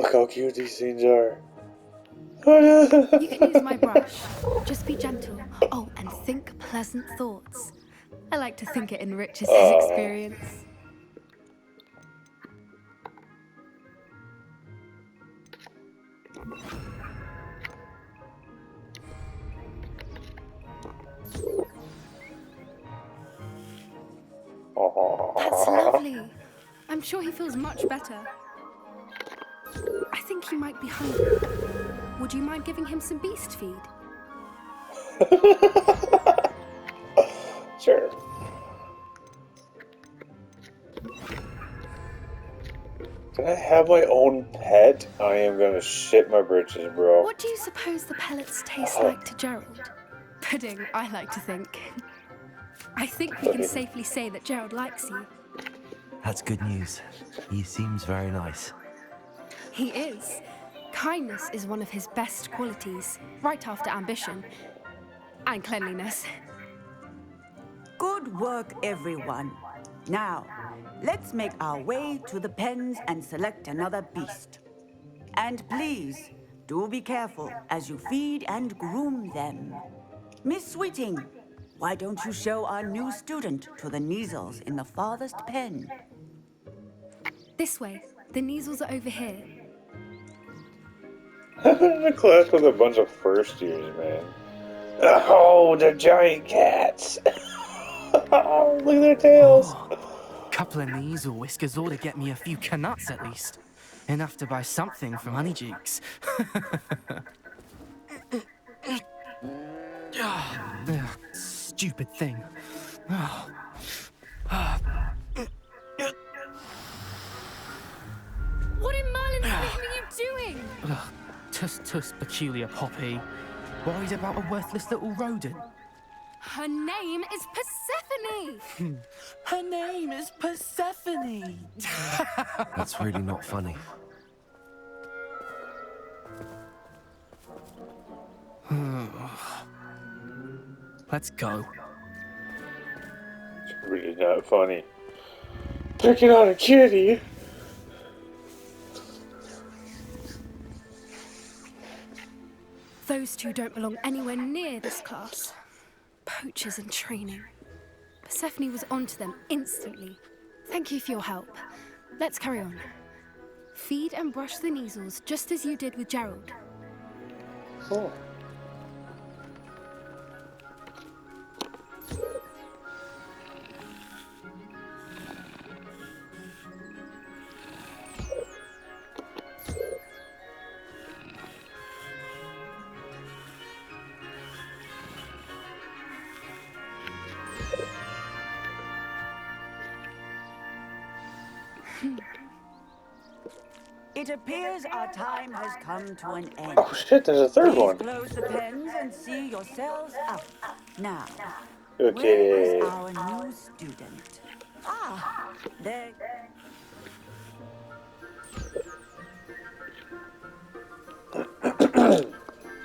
look how cute these things are. You can use my brush. Just be gentle. Oh, and think pleasant thoughts. I like to think it enriches his experience. That's lovely. I'm sure he feels much better. I think he might be hungry. Would you mind giving him some beast feed? Sure. Can I have my own pet? I am gonna shit my britches, bro. What do you suppose the pellets taste like to Gerald? Pudding, I like to think. I think we can safely say that Gerald likes you. That's good news. He seems very nice. He is. Kindness is one of his best qualities, right after ambition and cleanliness. Good work, everyone. Now, let's make our way to the pens and select another beast. And please, do be careful as you feed and groom them. Miss Sweeting, why don't you show our new student to the Neasels in the farthest pen? This way. The Neasels are over here. I'm in a class with a bunch of first years, man. Oh, the giant cats! Oh, look at their tails! Couple of Neasel whiskers ought to get me a few canuts at least. Enough to buy something from Honeydukes. Stupid thing. What in Merlin's name are you doing? Tuss, peculiar poppy. Worried about a worthless little rodent. Her name is Persephone! Her name is Persephone! That's really not funny. Let's go. It's really not funny. Picking on a kitty? Those two don't belong anywhere near this class. Poachers in training. Persephone was onto them instantly. Thank you for your help. Let's carry on. Feed and brush the Neasels just as you did with Gerald. Oh. It appears our time has come to an end. Oh shit, there's a third Please one. close the pens and see yourselves out. Now, Okay. where is our new student? Ah, there.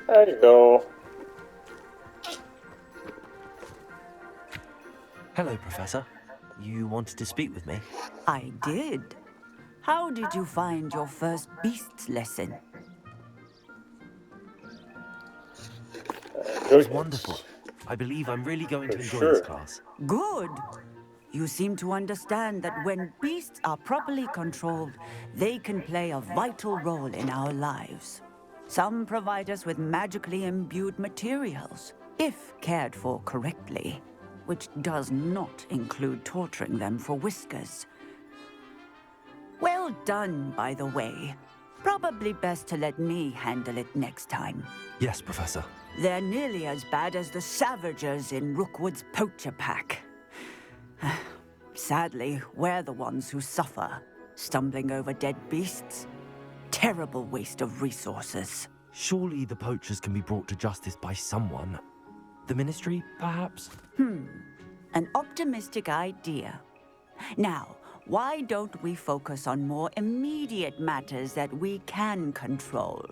There you go. Hello, Professor. You wanted to speak with me? I did. How did you find your first beasts lesson? It was wonderful. I believe I'm really going to enjoy this class. Good. You seem to understand that when beasts are properly controlled, they can play a vital role in our lives. Some provide us with magically imbued materials, if cared for correctly, which does not include torturing them for whiskers. Well done, by the way. Probably best to let me handle it next time. Yes, Professor. They're nearly as bad as the Savagers in Rookwood's poacher pack. Sadly, we're the ones who suffer, stumbling over dead beasts. Terrible waste of resources. Surely the poachers can be brought to justice by someone. The Ministry, perhaps? An optimistic idea. Now, why don't we focus on more immediate matters that we can control?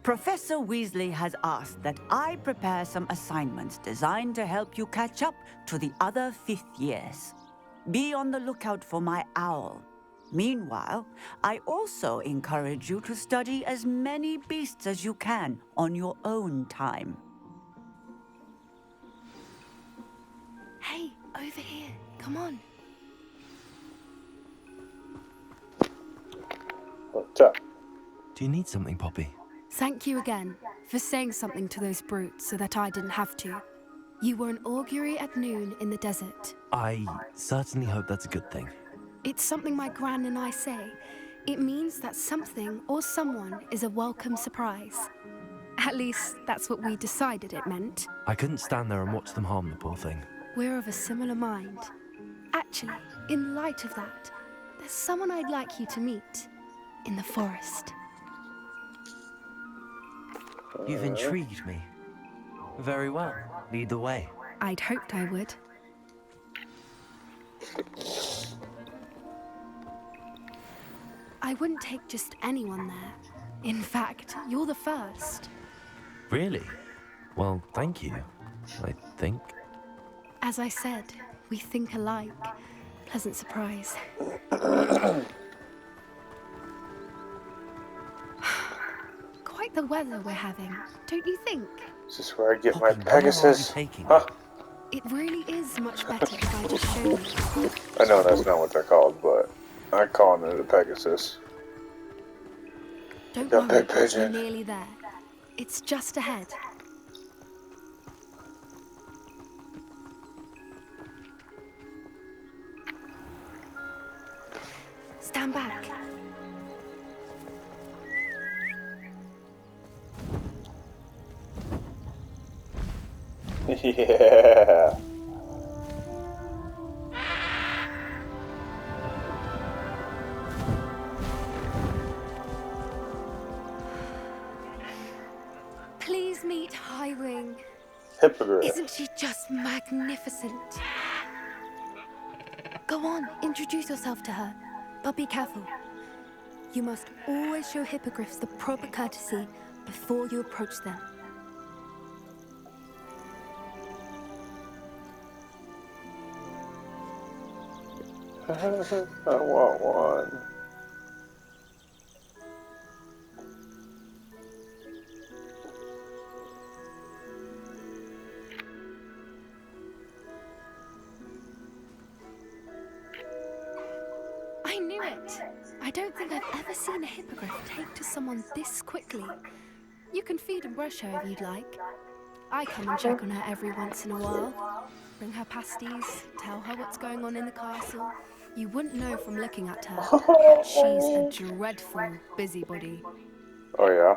Professor Weasley has asked that I prepare some assignments designed to help you catch up to the other 5th years. Be on the lookout for my owl. Meanwhile, I also encourage you to study as many beasts as you can on your own time. Hey, over here. Come on. What's up? Do you need something, Poppy? Thank you again for saying something to those brutes so that I didn't have to. You were an augury at noon in the desert. I certainly hope that's a good thing. It's something my gran and I say. It means that something or someone is a welcome surprise. At least, that's what we decided it meant. I couldn't stand there and watch them harm the poor thing. We're of a similar mind. Actually, in light of that, there's someone I'd like you to meet in the forest. You've intrigued me. Very well. Lead the way. I'd hoped I would. I wouldn't take just anyone there. In fact, you're the first. Really? Well, thank you, I think. As I said, we think alike. Pleasant surprise. Quite the weather we're having, don't you think? Is this where I get my Poppy, where are you Pegasus? taking me? Huh? It really is much better if I just show you. I know that's not what they're called, but I call it a Pegasus. Don't Yeah, worry, big we're pigeon. nearly there. It's just ahead. Stand back. Yeah. Please meet Highwing. Hippogriff. Isn't she just magnificent? Go on, introduce yourself to her. But be careful. You must always show hippogriffs the proper courtesy before you approach them. I want one. I knew it! I don't think I've ever seen a hippogriff take to someone this quickly. You can feed and brush her if you'd like. I come and check on her every once in a while. Bring her pasties, tell her what's going on in the castle. You wouldn't know from looking at her, but she's a dreadful busybody. Oh yeah.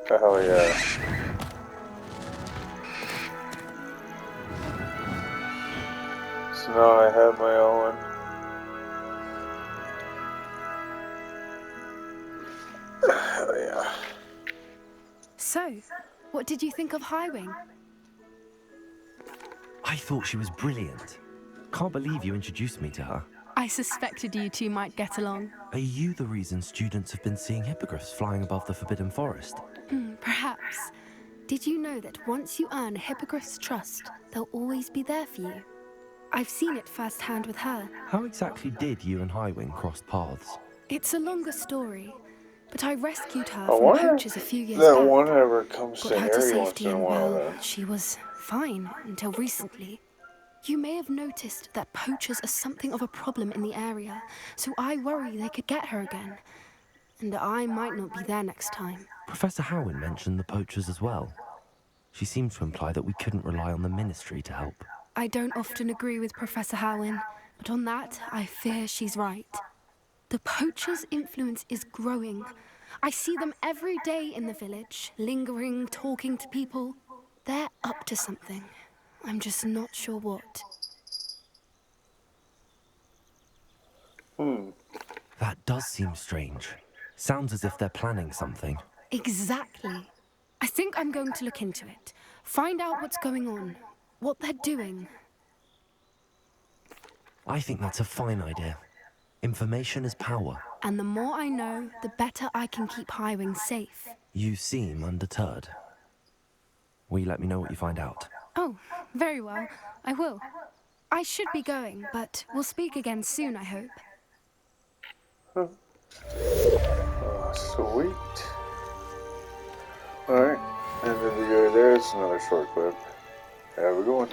Hell yeah. So now I have my own. Hell yeah. So, what did you think of Highwing? I thought she was brilliant. Can't believe you introduced me to her. I suspected you two might get along. Are you the reason students have been seeing hippogriffs flying above the Forbidden Forest? Perhaps. Did you know that once you earn a hippogriff's trust, they'll always be there for you? I've seen it firsthand with her. How exactly did you and Highwing cross paths? It's a longer story, but I rescued her I from wonder poachers a few years that back. one ever comes Got to her to Harry once safety in a and, while. well, Then. she was fine until recently. You may have noticed that poachers are something of a problem in the area, so I worry they could get her again. And I might not be there next time. Professor Howin mentioned the poachers as well. She seemed to imply that we couldn't rely on the ministry to help. I don't often agree with Professor Howin, but on that, I fear she's right. The poachers' influence is growing. I see them every day in the village, lingering, talking to people. They're up to something. I'm just not sure what. That does seem strange. Sounds as if they're planning something. Exactly. I think I'm going to look into it. Find out what's going on, what they're doing. I think that's a fine idea. Information is power. And the more I know, the better I can keep Highwing safe. You seem undeterred. Will you let me know what you find out? Oh, very well. I will. I should be going, but we'll speak again soon, I hope. Sweet. Alright, end of the video there. It's another short clip. Have a good one.